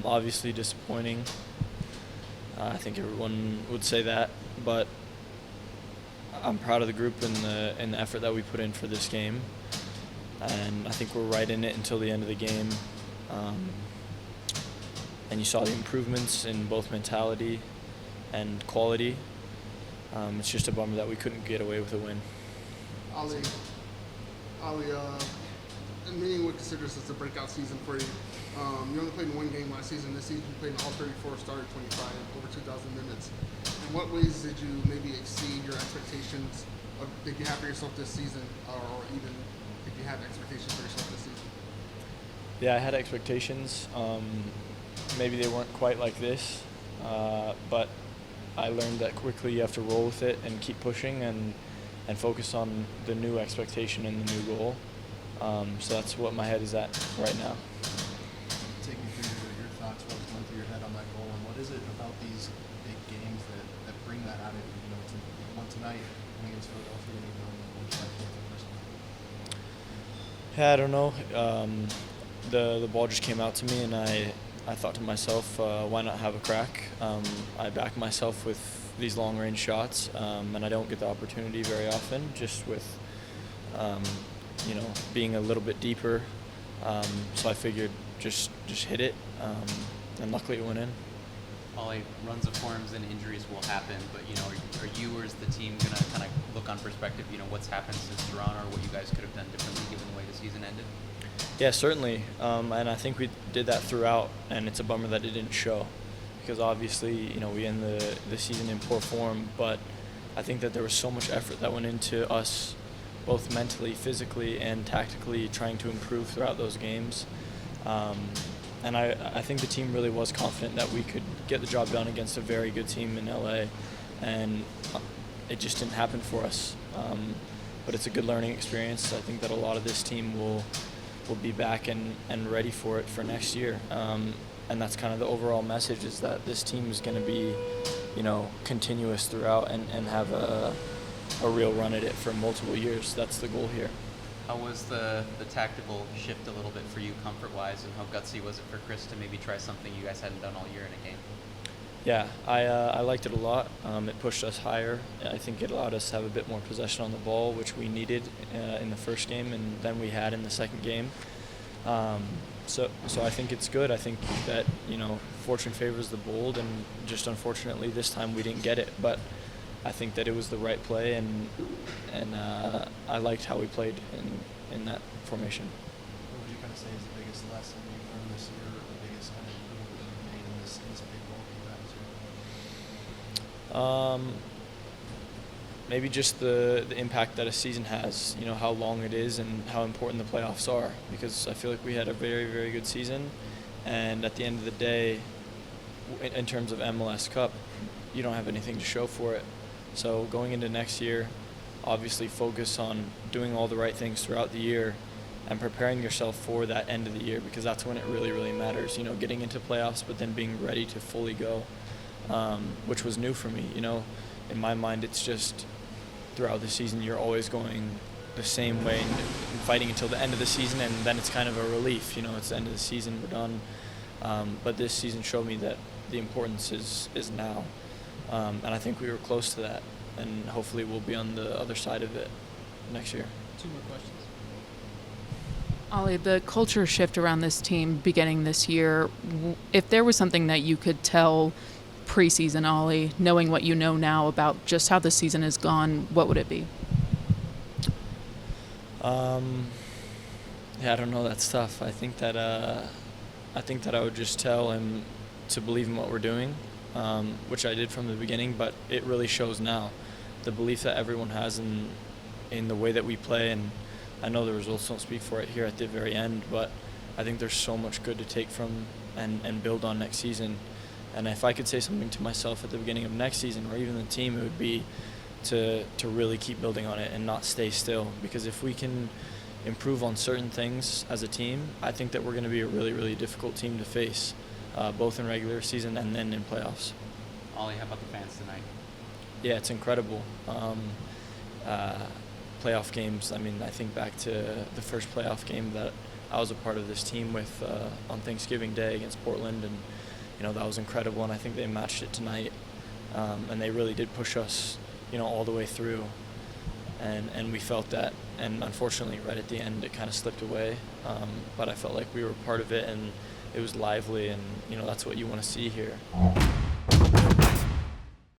Obviously disappointing. I think everyone would say that, but I'm proud of the group and the effort that we put in for this game, and I think we're right in it until the end of the game. And you saw the improvements in both mentality and quality. It's just a bummer that we couldn't get away with a win. Ali, many would consider this as a breakout season for you. You only played in one game last season. This season you played in all 34, started 25, over 2,000 minutes. In what ways did you maybe exceed your expectations that you have for yourself this season, or even if you have expectations for yourself this season? Yeah, I had expectations. Maybe they weren't quite like this, but I learned that quickly you have to roll with it and keep pushing and focus on the new expectation and the new goal. So that's what my head is at right now. Take me through your thoughts, what's going through your head on that goal, and what is it about these big games that bring that out of you? You know, one tonight against Philadelphia, and even on the first one. Yeah, I don't know. The ball just came out to me, and I thought to myself, why not have a crack? I back myself with these long-range shots, and I don't get the opportunity very often, just with being a little bit deeper. So I figured just hit it, and luckily it went in. Ollie, runs of forms and injuries will happen, but are you or is the team going to kind of look on perspective, what's happened since Toronto, or what you guys could have done differently given the way the season ended? Yeah, certainly, and I think we did that throughout, and it's a bummer that it didn't show, because obviously, we end the season in poor form, but I think that there was so much effort that went into us, both mentally, physically, and tactically, trying to improve throughout those games. And I think the team really was confident that we could get the job done against a very good team in LA, and it just didn't happen for us. But it's a good learning experience. I think that a lot of this team will be back and ready for it for next year. And that's kind of the overall message, is that this team is going to be, continuous throughout and have a real run at it for multiple years. That's the goal here. How was the tactical shift a little bit for you comfort-wise, and how gutsy was it for Chris to maybe try something you guys hadn't done all year in a game? Yeah, I liked it a lot. It pushed us higher. I think it allowed us to have a bit more possession on the ball, which we needed in the first game and then we had in the second game. So I think it's good. I think that, fortune favors the bold, and just unfortunately this time we didn't get it. But I think that it was the right play, and I liked how we played in that formation. What would you kind of say is the biggest lesson you've learned this year, or the biggest kind of improvement you've made in this big role you guys? Maybe just the impact that a season has, how long it is and how important the playoffs are, because I feel like we had a very, very good season, and at the end of the day, in terms of MLS Cup, you don't have anything to show for it. So going into next year, obviously focus on doing all the right things throughout the year and preparing yourself for that end of the year, because that's when it really, really matters, getting into playoffs, but then being ready to fully go, which was new for me. In my mind, it's just throughout the season, you're always going the same way and fighting until the end of the season, and then it's kind of a relief. It's the end of the season, we're done. But this season showed me that the importance is now. And I think we were close to that, and hopefully we'll be on the other side of it next year. 2 more questions. Ollie, the culture shift around this team beginning this year, if there was something that you could tell preseason Ollie, knowing what you know now about just how the season has gone, what would it be? Yeah, I don't know. That's tough. I think that I would just tell him to believe in what we're doing, which I did from the beginning, but it really shows now. The belief that everyone has in the way that we play, and I know the results don't speak for it here at the very end, but I think there's so much good to take from and build on next season. And if I could say something to myself at the beginning of next season, or even the team, it would be to really keep building on it and not stay still. Because if we can improve on certain things as a team, I think that we're going to be a really, really difficult team to face, both in regular season and then in playoffs. Ollie, how about the fans tonight? Yeah, it's incredible. Playoff games, I think back to the first playoff game that I was a part of this team with on Thanksgiving Day against Portland, and that was incredible. And I think they matched it tonight, and they really did push us, all the way through. And we felt that. And unfortunately, right at the end, it kind of slipped away. But I felt like we were part of it, and it was lively, and that's what you want to see here.